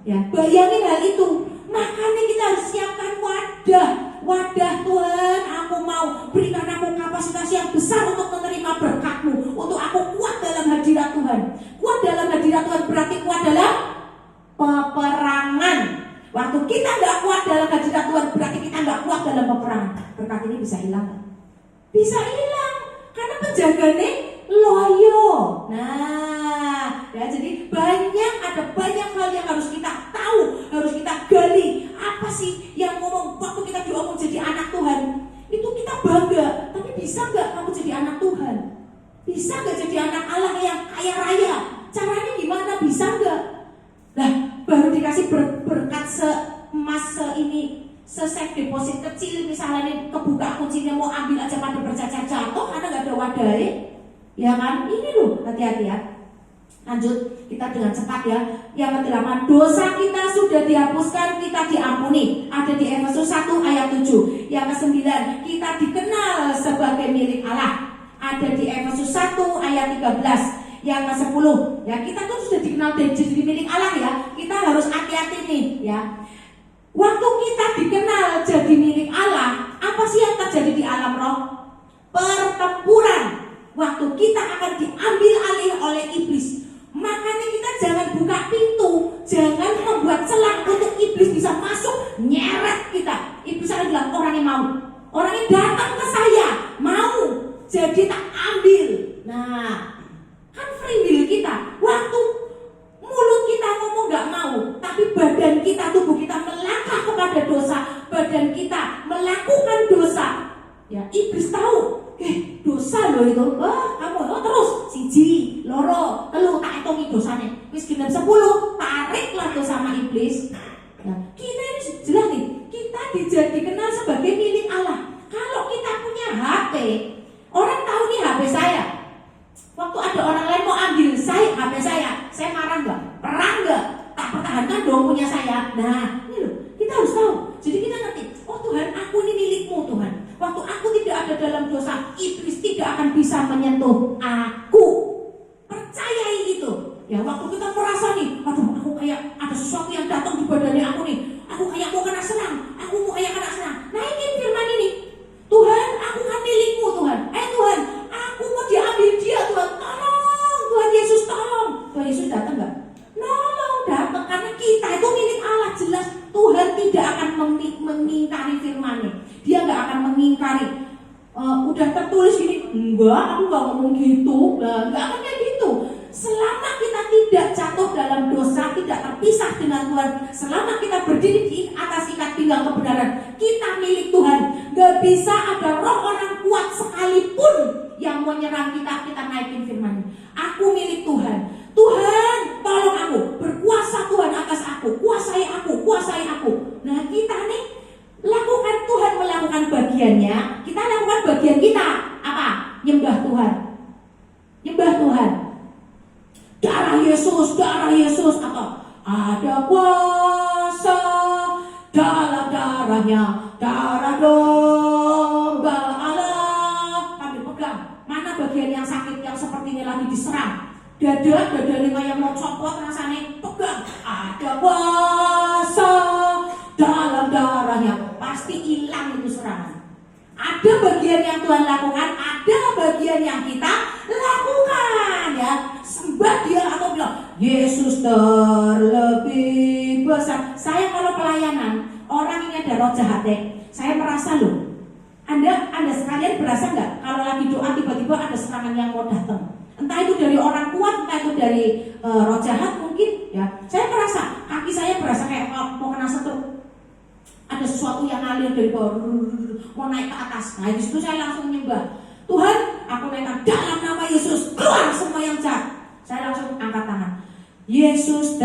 [SPEAKER 1] Ya, bayangin hal itu. Makanya kita harus siapkan wadah Tuhan. Aku mau berikan aku kapasitas yang besar untuk menerima berkat-Mu, untuk aku kuat dalam hadirat Tuhan. Kuat dalam hadirat Tuhan berarti kuat dalam peperangan. Waktu kita nggak kuat dalam hadirat Tuhan, berarti kita nggak kuat dalam peperangan. Berkat ini bisa hilang, bisa hilang karena penjaganya loyo. Nah, ya jadi banyak ada banyak hal yang harus kita tahu, harus kita gali. Apa sih yang ngomong waktu kita diomong jadi anak Tuhan? Itu kita bangga, tapi bisa nggak kamu jadi anak Tuhan? Bisa nggak jadi anak Allah yang kaya raya? Caranya gimana? Bisa nggak? Nah, baru dikasih berkat emas ini, safe deposit kecil, misalnya nih kebuka kuncinya mau ambil aja pada bercacar jatuh karena nggak ada wadah, ya kan? Ini loh, hati-hati ya. Lanjut, kita dengan cepat ya. Yang ke-8, dosa kita sudah dihapuskan, kita diampuni. Ada di Efesus 1 ayat 7. Yang ke-9, kita dikenal sebagai milik Allah. Ada di Efesus 1 ayat 13. Yang ke-10, ya kita tuh sudah dikenal jadi milik Allah ya. Kita harus hati-hati nih ya. Waktu kita dikenal jadi milik Allah, apa sih yang terjadi di alam roh? Pertempuran. Waktu kita akan diambil alih oleh iblis. Makanya kita jangan buka pintu, jangan membuat celah untuk iblis bisa masuk, nyeret kita. Iblis akan bilang, orang yang mau, orang yang datang ke saya mau, jadi tak ambil. Nah, kan free will kita. Waktu mulut kita ngomong gak mau, tapi badan kita, tubuh kita melangkah kepada dosa, badan kita melakukan dosa. Ya, iblis tahu, dosa loh itu. Kamu terus siji, loro, telu tak hitungi dosanya. Wis genep 10, tariklah dosa sama iblis. Nah, kita ini jelas nih, kita dikenal sebagai milik Allah. Kalau kita punya HP, orang tahu nih HP saya. Waktu ada orang lain mau ambil HP saya marah nggak? Perang nggak? Tak pertahankan dong punya saya. Nah, ini loh, kita harus tahu. Jadi kita ngerti, oh Tuhan, aku ini milikmu Tuhan. Waktu aku tidak ada dalam dosa, iblis tidak akan bisa menyentuh aku. Percayai itu. Ya, waktu kita merasa nih, aduh, aku kayak ada sesuatu yang datang di badannya aku nih. Aku kayak mau kena serang, aku mau kayak kena serang. Nah, ini firman ini. Tuhan, aku kan milikmu Tuhan. Tuhan, aku mau diambil dia Tuhan. Tolong, Tuhan Yesus tolong. Tuhan Yesus datang nggak? Nolong, datang karena kita itu milik Allah. Jelas Tuhan tidak akan mengingkari firman-Nya. Dia nggak akan mengingkari. Udah tertulis gini, enggak, aku nggak ngomong gitu. Nggak akan kayak gitu. Selama kita tidak jatuh dalam dosa, tidak terpisah dengan Tuhan, selama kita berdiri di atas ikat pinggang kebenaran, kita milik Tuhan. Nggak bisa ada roh orang kuat sekalipun yang mau nyerang kita. Kita naikin firman. Aku milik Tuhan. Tuhan, tolong aku. Berkuasa Tuhan atas aku. Kuasai aku, kuasai aku. Nah, kita nih lakukan, Tuhan melakukan bagiannya, kita lakukan bagian kita. Apa? Nyembah Tuhan. Nyembah Tuhan. Darah Yesus atau ada kuasa dalam darahnya, darah domba Allah. Kami pegang. Mana bagian yang sakit yang sepertinya lagi diserang? Dada ini kayak mau copot rasanya, pegang. Ada kuasa dalam darahnya, pasti hilang itu serangan. Ada bagian yang Tuhan lakukan, ada bagian yang kita lakukan ya. Sembah dia atau bilang Yesus terlebih besar. Saya kalau pelayanan, orang ini ada roh jahat saya merasa loh. Anda sekalian berasa nggak kalau lagi doa tiba-tiba ada serangan yang mau datang? Entah itu dari orang kuat, entah itu dari roh jahat mungkin ya. Saya merasa kaki saya berasa kayak mau kena setruk. Ada sesuatu yang ngalir dari bawah mau naik ke atas. Nah, di situ saya langsung nyembah. Tuhan, aku naikkan dalam nama Yesus, keluar semua yang jahat. Saya langsung angkat tangan. Yesus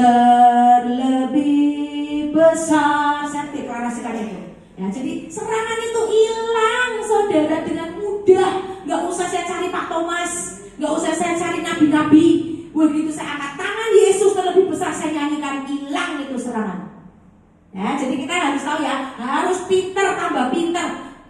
[SPEAKER 1] terlebih besar. Saya deklarasikan itu. Ya, jadi serangan itu hilang, saudara, dengan mudah. Gak usah saya cari Pak Thomas, gak usah saya cari nabi-nabi. Begitu saya angkat tangan Yesus terlebih besar, saya nyanyikan, hilang itu serangan. Ya, jadi kita harus tahu ya, harus pinter, tambah pinter.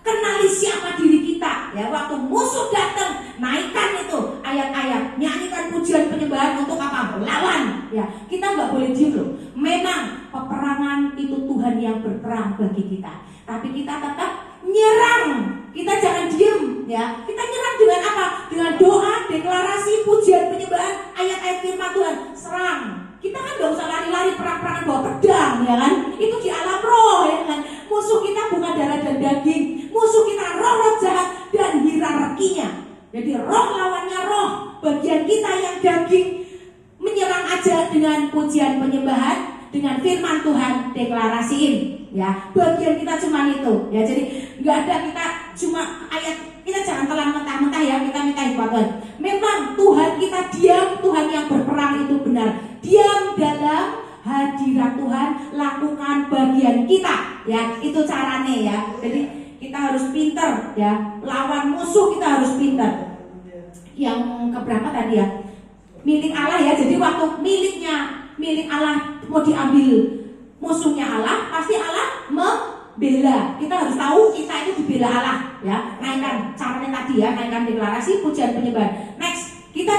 [SPEAKER 1] Kenali siapa diri kita. Ya, waktu musuh datang, naikkan itu ayat-ayat, nyanyikan pujian penyembahan untuk apa? Lawan. Ya, kita nggak boleh diem loh. Memang peperangan itu Tuhan yang berperang bagi kita, tapi kita tetap nyerang. Kita jangan diem. Ya, kita nyerang dengan apa? Dengan doa, deklarasi, pujian penyembahan, ayat-ayat firman Tuhan. Serang. Kita kan gak usah lari-lari perang-perangan bawa pedang, ya kan? Itu di alam roh, ya kan? Musuh kita bukan darah dan daging. Musuh kita roh-roh jahat dan hierarkinya. Jadi roh lawannya roh. Bagian kita yang daging menyerang aja dengan pujian penyembahan, dengan firman Tuhan deklarasiin ya. Bagian kita cuma itu ya. Jadi nggak ada kita cuma ayat, kita jangan telan mentah-mentah ya, kita minta hikmat Tuhan. Memang Tuhan kita diam, Tuhan yang berperang itu benar. Diam dalam hadirat Tuhan, lakukan bagian kita ya. Itu caranya ya. Jadi kita harus pinter ya, lawan musuh kita harus pinter. Yang keberapa tadi ya? Milik Allah ya. Jadi waktu milik Allah mau diambil musuhnya Allah, pasti Allah membela. Kita harus tahu kita itu dibela Allah ya. Naikkan caranya tadi ya, naikkan deklarasi, pujian, penyembahan. Next, kita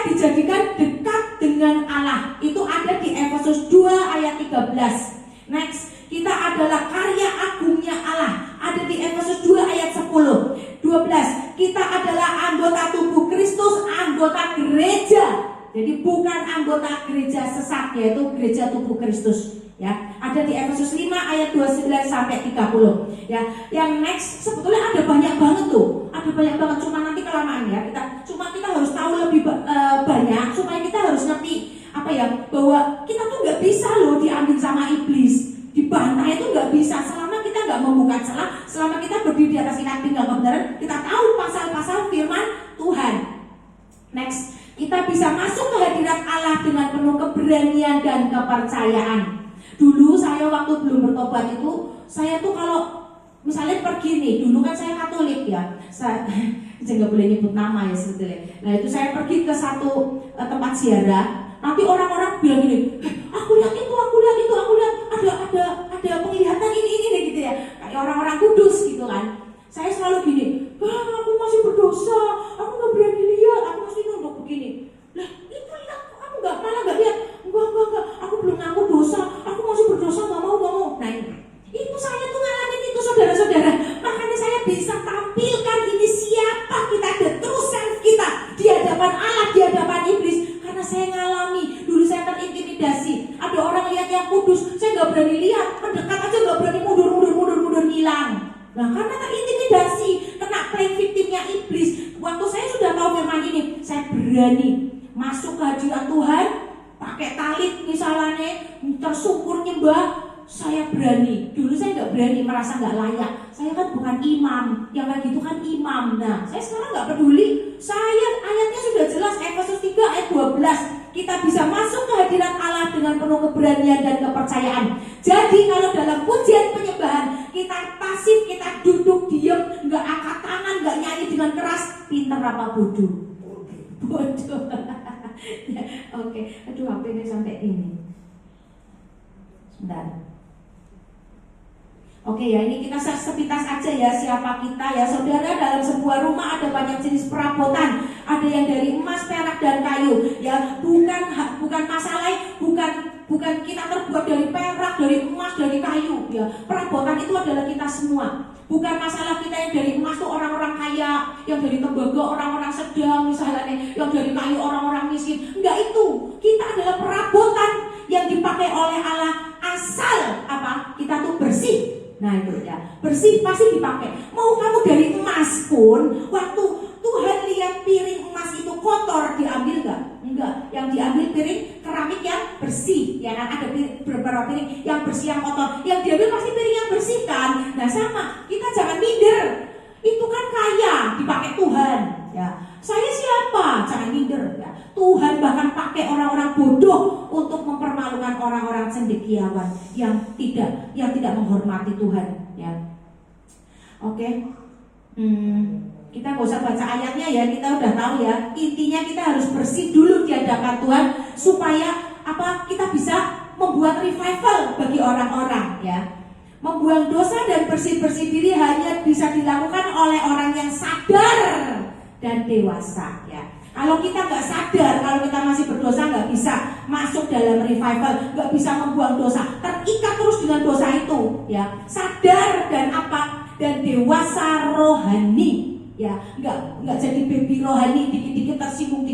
[SPEAKER 1] dijadikan dekat dengan Allah. Itu ada di Efesus 2 ayat 13. Next, kita adalah karya agungnya Allah. Ada di Efesus 2 ayat 10. 12, kita adalah anggota tubuh Kristus, anggota gereja. Jadi bukan anggota gereja sesat, yaitu gereja tubuh Kristus ya. Ada di Efesus 5 ayat 29 sampai 30 ya. Yang next sebetulnya ada banyak banget tuh. Ada banyak banget, cuma nanti kelamaan ya. Kita harus tahu lebih banyak supaya kita harus ngerti apa ya, bahwa kita tuh nggak bisa loh diambil sama iblis. Dibantai itu nggak bisa selama kita nggak membuka celah, selama kita berdiri di atas ikat pinggang kebenaran, kita tahu pasal-pasal firman Tuhan. Next, kita bisa masuk ke hadirat Allah dengan penuh keberanian dan kepercayaan. Dulu saya waktu belum bertobat itu, saya tuh kalau misalnya pergi nih, dulu kan saya Katolik ya, saya nggak boleh nyebut nama ya sebetulnya. Nah itu saya pergi ke satu tempat ziarah, nanti orang-orang bilang gini, aku lihat ada penglihatan ini gitu ya, kayak orang-orang kudus gitu kan. Saya selalu gini, aku masih berdosa, aku nggak berani lihat, aku masih nunduk begini. Lah itu lihat, aku malah nggak lihat, enggak, aku belum ngaku dosa, aku masih berdosa, nggak mau. Nah itu saya tuh ngalamin itu saudara-saudara. Makanya saya bisa tampilkan ini siapa kita, the true self kita di hadapan Allah, di hadapan iblis. Karena saya ngalami, dulu saya terintimidasi. Ada orang lihat yang kudus, saya nggak berani lihat, mendekat aja nggak berani, mundur hilang. Nah karena terintimidasi, kena playing victimnya iblis. Waktu saya sudah tahu firman ini, saya berani masuk ke hadirat Tuhan, pakai talit misalnya, tersungkur nyembah. Saya berani. Dulu saya nggak berani, merasa nggak layak. Saya kan bukan imam, yang kayak gitu kan imam. Nah, saya sekarang nggak peduli. Saya ayatnya sudah jelas, Efesus 3 ayat 12. Kita bisa masuk ke hadirat Allah dengan penuh keberanian dan kepercayaan. Jadi kalau dalam pujian penyembahan kita pasif, kita duduk diam, nggak angkat tangan, nggak nyanyi dengan keras, pinter apa bodoh? Bodoh. Oke, aduh HP ini sampai ini. Sebentar. Oke ya, ini kita sepintas aja ya siapa kita ya. Saudara, dalam sebuah rumah ada banyak jenis perabotan. Ada yang dari emas, perak, dan kayu ya. Bukan masalah, bukan kita terbuat dari perak, dari emas, dari kayu ya. Perabotan itu adalah kita semua. Bukan masalah kita yang dari emas tuh orang-orang kaya, yang dari tembaga orang-orang sedang misalnya, yang dari kayu orang-orang miskin. Enggak itu. Kita adalah perabotan yang dipakai oleh Allah asal apa? Kita tuh bersih. Nah itu ya, bersih pasti dipakai. Mau kamu dari emas pun, waktu Tuhan lihat piring emas itu kotor, diambil nggak? Enggak. Yang diambil piring keramik yang bersih. Ya kan ada beberapa piring yang bersih, yang kotor. Yang diambil pasti piring yang bersih kan. Nah sama, kita jangan minder. Itu kan kaya, dipakai Tuhan. Ya, saya siapa? Jangan minder. Ya. Tuhan bahkan pakai orang-orang bodoh untuk mempermalukan orang-orang cendekiawan yang tidak menghormati Tuhan ya. Oke. Kita nggak usah baca ayatnya ya, kita udah tahu ya. Intinya kita harus bersih dulu di hadapan Tuhan supaya apa? Kita bisa membuat revival bagi orang-orang ya. Membuang dosa dan bersih-bersih diri hanya bisa dilakukan oleh orang yang sadar dan dewasa ya. Kalau kita nggak sadar, kalau kita masih berdosa, nggak bisa masuk dalam revival, nggak bisa membuang dosa, terikat terus dengan dosa itu, ya. Sadar dan apa? Dan dewasa rohani, ya. Nggak jadi baby rohani, dikit-dikit tersinggung.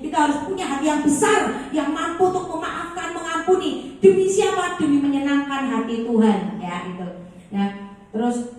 [SPEAKER 1] Kita harus punya hati yang besar, yang mampu untuk memaafkan, mengampuni. Demi siapa? Demi menyenangkan hati Tuhan, ya itu. Ya. Terus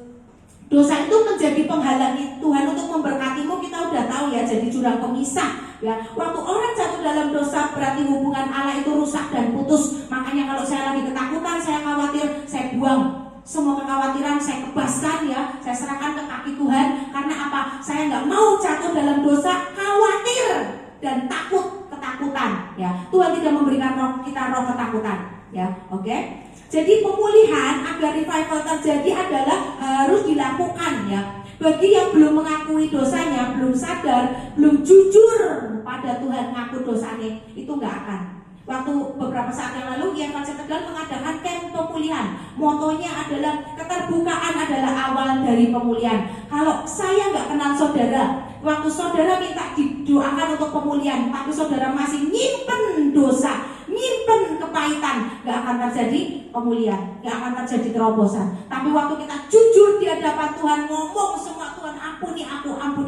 [SPEAKER 1] dosa itu menjadi penghalang Tuhan untuk memberkatimu, kita udah tahu ya, jadi jurang pemisah ya. Waktu orang jatuh dalam dosa berarti hubungan Allah itu rusak dan putus. Makanya kalau saya lagi ketakutan, saya khawatir, saya buang semua kekhawatiran, saya kebaskan ya, saya serahkan ke kaki Tuhan. Karena apa? Saya nggak mau jatuh dalam dosa, khawatir dan takut, ketakutan ya. Tuhan tidak memberikan kita roh ketakutan ya. Oke. Jadi pemulihan agar revival terjadi adalah harus dilakukan ya. Bagi yang belum mengakui dosanya, belum sadar, belum jujur pada Tuhan ngaku dosanya, itu nggak akan. Waktu beberapa saat yang lalu IMKC Tegal mengadakan camp pemulihan. Motonya adalah keterbukaan adalah awal dari pemulihan. Kalau saya nggak kenal saudara, waktu saudara minta didoakan untuk pemulihan, tapi saudara masih nyimpen dosa, nyimpen kepahitan, nggak akan terjadi pemulihan, nggak akan terjadi terobosan. Tapi waktu kita jujur di hadapan Tuhan, ngomong semua, Tuhan ampuni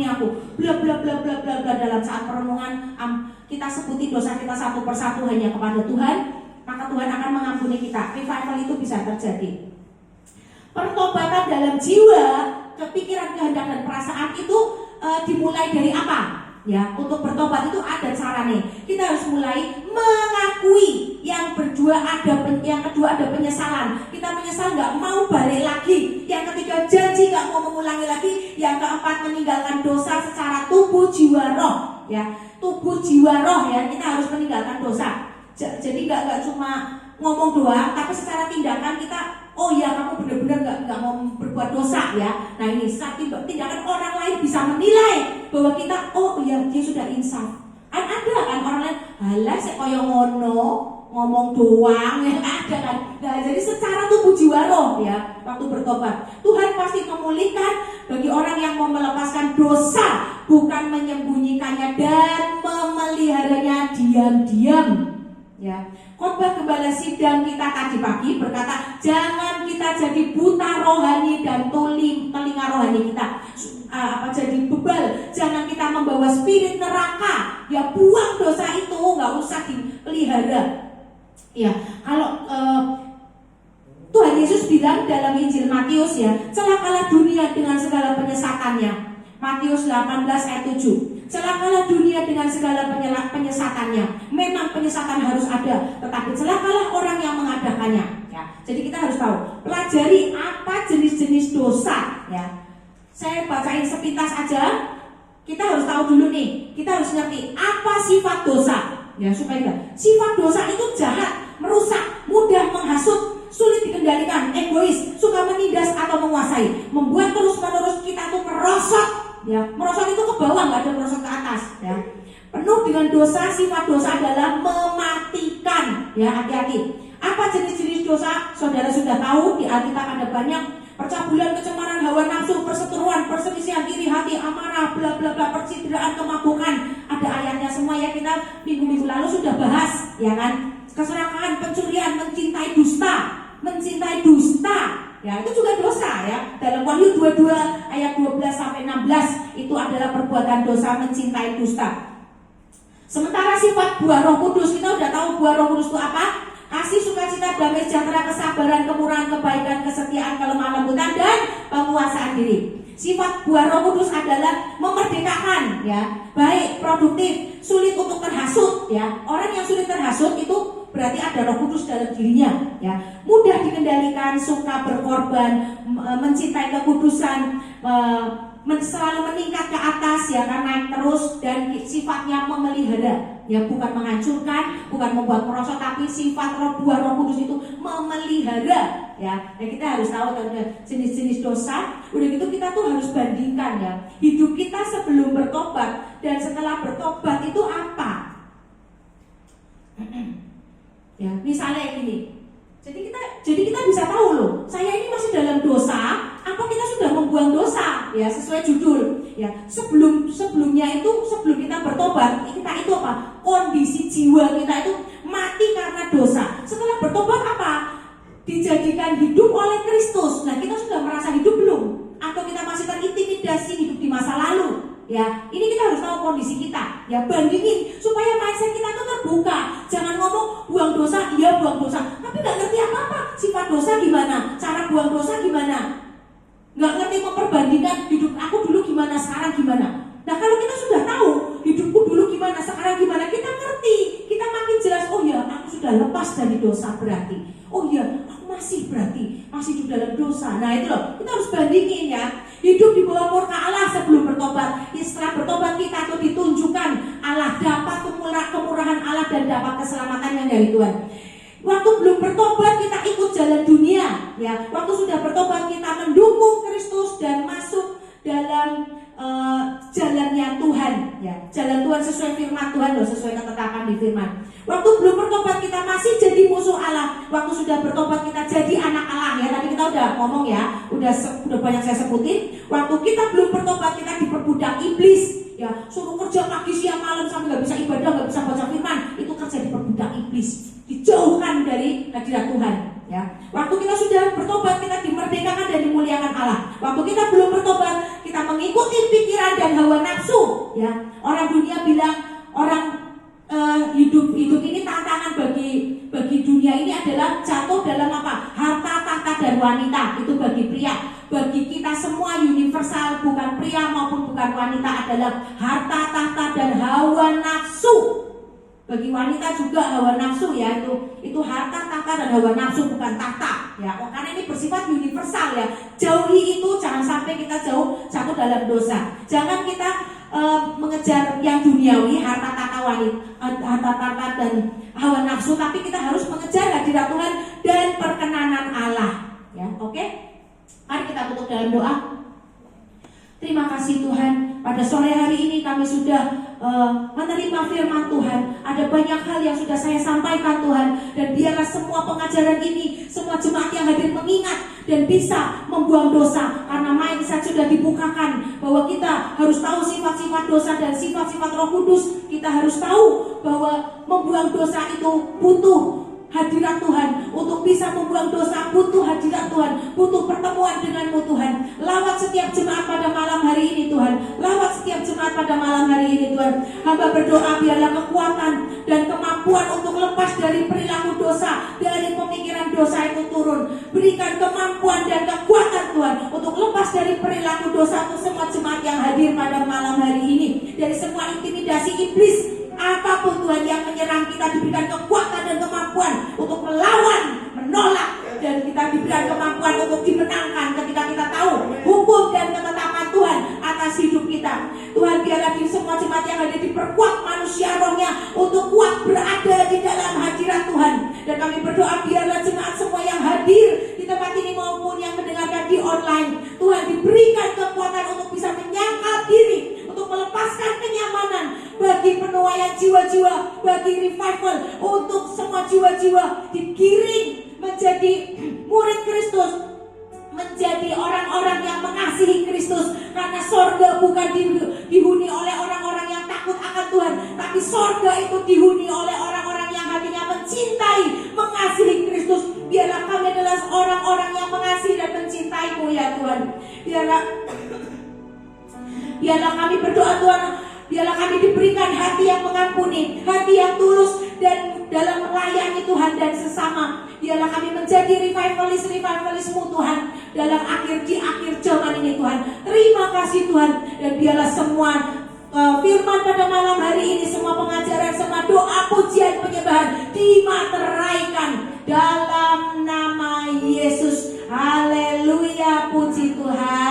[SPEAKER 1] aku, bla bla bla bla bla bla, dalam saat perenungan kita sebuti dosa kita satu persatu hanya kepada Tuhan, maka Tuhan akan mengampuni kita. Revival itu bisa terjadi. Pertobatan dalam jiwa, kepikiran, kehendak dan perasaan itu dimulai dari apa? Ya, untuk bertobat itu ada caranya. Kita harus mulai mengakui. Yang kedua ada penyesalan. Kita menyesal nggak mau balik lagi. Yang ketiga janji nggak mau mengulangi lagi. Yang keempat meninggalkan dosa secara tubuh, jiwa, roh. Ya, tubuh, jiwa, roh ya. Kita harus meninggalkan dosa. Jadi nggak cuma ngomong doang, tapi secara tindakan kita, oh ya kamu benar-benar nggak mau berbuat dosa ya. Nah ini saat tindakan orang lain bisa menilai bahwa kita, oh ya dia sudah insaf. Ada kan orang lain, halah saya koyo ngono, ngomong doang ya, ada kan. Nah jadi secara tubuh jiwa roh ya, waktu bertobat Tuhan pasti memulihkan bagi orang yang mau melepaskan dosa, bukan menyembunyikannya dan memeliharanya diam-diam. Ya, khotbah gembala sidang kita tadi pagi berkata, jangan kita jadi buta rohani dan telinga rohani kita jadi bebal. Jangan kita membawa spirit neraka. Ya, buang dosa itu, nggak usah dipelihara. Ya, kalau Tuhan Yesus bilang dalam Injil Matius ya, celakalah dunia dengan segala penyesatannya. Matius 18 ayat 7. Celakalah dunia dengan segala penyesatannya. Memang penyesatan harus ada, tetapi celakalah orang yang mengadakannya ya. Jadi kita harus tahu, pelajari apa jenis-jenis dosa ya. Saya bacain sepintas aja. Kita harus tahu dulu nih, kita harus ngerti apa sifat dosa ya, supaya sifat dosa itu jahat, merusak, mudah menghasut, sulit dikendalikan, egois, suka menindas atau menguasai, membuat terus-menerus kita tuh merosot. Ya, merosot itu ke bawah, nggak ada merosot ke atas. Ya, penuh dengan dosa. Sifat dosa adalah mematikan. Ya, hati-hati. Apa jenis-jenis dosa? Saudara sudah tahu di Alkitab ada banyak. Percabulan, kecemaran, hawa nafsu, perseteruan, perselisihan, iri hati, amarah, bla bla bla, percideraan, kemabukan. Ada ayatnya semua ya, kita minggu-minggu lalu sudah bahas, ya kan? Keserakahan, pencurian, mencintai dusta. Ya, itu juga dosa ya. Dalam Wahyu 22 ayat 12 sampai 16 itu adalah perbuatan dosa mencintai dusta. Sementara sifat buah Roh Kudus, kita udah tahu buah Roh Kudus itu apa? Kasih, sukacita, damai sejahtera, kesabaran, kemurahan, kebaikan, kesetiaan, kelemah lembutan dan penguasaan diri. Sifat buah Roh Kudus adalah memerdekakan ya, baik, produktif, sulit untuk terhasut ya. Orang yang sulit terhasut itu berarti ada Roh Kudus dalam dirinya ya. Mudah dikendalikan, suka berkorban, mencintai kekudusan, selalu meningkat ke atas ya, kan, naik terus, dan sifatnya memelihara ya, bukan menghancurkan, bukan membuat merosot, tapi sifat buah Roh Kudus itu memelihara ya. Nah, kita harus tahu jenis-jenis dosa. Udah gitu kita tuh harus bandingkan ya, hidup kita sebelum bertobat dan setelah bertobat itu apa. Ya, misalnya gini. Jadi kita bisa tahu loh, saya ini masih dalam dosa, apa kita sudah membuang dosa? Ya, sesuai judul. Ya, sebelumnya itu, sebelum kita bertobat, kita itu apa? Kondisi jiwa kita itu mati karena dosa. Setelah bertobat apa? Dijadikan hidup oleh Kristus. Nah, kita sudah merasa hidup belum? Atau kita masih terintimidasi hidup di masa lalu? Ya, ini kita harus tahu kondisi kita. Ya, bandingin supaya mindset kita tuh terbuka. Jangan ngomong buang dosa, iya buang dosa, tapi nggak ngerti apa-apa. Sifat dosa gimana? Cara buang dosa gimana? Nggak ngerti memperbandingkan hidup aku dulu gimana, sekarang gimana. Nah, kalau kita sudah tahu hidupku dulu gimana, sekarang gimana, kita ngerti dari dosa berarti. Oh iya, aku masih berarti masih hidup dalam dosa. Nah itu loh, kita harus bandingin ya. Hidup di bawah murka Allah sebelum bertobat. Setelah bertobat kita tuh ditunjukkan Allah, dapat kemurahan Allah dan dapat keselamatan yang dari Tuhan. Waktu belum bertobat kita ikut jalan dunia, ya. Waktu sudah bertobat kita mendukung Kristus dan masuk dalam jalannya Tuhan, ya. Jalan Tuhan sesuai firman Tuhan loh, sesuai ketetapan di firman. Waktu belum bertobat kita masih jadi musuh Allah. Waktu sudah bertobat kita jadi anak Allah, ya. Tadi kita udah ngomong ya, udah banyak saya sebutin. Waktu kita belum bertobat kita diperbudak iblis, ya. Suruh kerja pagi siang malam sampai nggak bisa ibadah, nggak bisa baca firman, itu kerja diperbudak iblis, dijauhkan dari hadirat Tuhan, ya. Waktu kita sudah bertobat kita dimerdekakan dan dimuliakan Allah. Waktu kita belum bertobat kita mengikuti pikiran dan hawa nafsu, ya. Orang dunia bilang hidup ini tantangan bagi dunia ini adalah jatuh dalam apa? Harta, tahta dan wanita. Itu bagi pria. Bagi kita semua universal, bukan pria maupun bukan wanita, adalah harta, tahta dan hawa nafsu. Bagi wanita juga hawa nafsu, ya, itu harta, tahta dan hawa nafsu, bukan tahta, ya. Karena ini bersifat universal, ya. Jauhi itu, jangan sampai kita jatuh dalam dosa. Jangan kita mengejar yang duniawi, harta, tahta dan hawa nafsu, tapi kita harus mengejar hadirat Tuhan dan perkenanan Allah, ya. Oke? Mari kita tutup dalam doa. Terima kasih Tuhan, pada sore hari ini kami sudah menerima firman Tuhan. Ada banyak hal yang sudah saya sampaikan Tuhan, dan biarlah semua pengajaran ini, semua jemaat yang hadir mengingat dan bisa membuang dosa. Karena mindset sudah dibukakan bahwa kita harus tahu sifat-sifat dosa dan sifat-sifat Roh Kudus. Kita harus tahu bahwa membuang dosa itu butuh hadirat Tuhan. Untuk bisa membuang dosa butuh hadirat Tuhan, butuh pertemuan denganmu Tuhan. Lawat setiap jemaat pada malam hari ini Tuhan. Lawat setiap jemaat pada malam hari ini Tuhan. Hamba berdoa biarlah kekuatan dan kemampuan untuk lepas dari perilaku dosa, dari pemikiran dosa itu turun. Berikan kemampuan dan kekuatan Tuhan untuk lepas dari perilaku dosa untuk semua jemaat yang hadir pada malam hari ini. Dari semua intimidasi iblis, apapun Tuhan yang menyerang kita, diberikan kekuatan dan kemampuan untuk melawan, menolak, dan kita diberikan kemampuan untuk dimenangkan ketika kita tahu hukum dan ketetapan Tuhan atas hidup kita. Tuhan, biarlah di semua jemaat yang ada diperkuat manusia rohnya untuk kuat berada di dalam hadirat Tuhan. Dan kami berdoa biarlah jemaat semua yang hadir di tempat ini maupun yang mendengarkan di online, Tuhan diberikan kekuatan untuk bisa menyangkal diri, untuk melepaskan kenyamanan bagi penuaian jiwa-jiwa, bagi revival, untuk semua jiwa-jiwa digiring menjadi murid Kristus, menjadi orang-orang yang mengasihi Kristus. Karena sorga bukan dihuni oleh orang-orang yang takut akan Tuhan, tapi sorga itu dihuni oleh orang-orang yang hatinya mencintai, mengasihi Kristus. Biarlah kami adalah orang-orang yang mengasihi dan mencintai-Mu, ya Tuhan. Biarlah kami berdoa Tuhan, biarlah kami diberikan hati yang mengampuni, hati yang tulus dan dalam melayani Tuhan dan sesama. Biarlah kami menjadi revivalis-mu Tuhan dalam akhir zaman ini Tuhan. Terima kasih Tuhan, dan biarlah semua firman pada malam hari ini, semua pengajaran, semua doa, pujian, penyembahan dimateraikan dalam nama Yesus. Haleluya, puji Tuhan.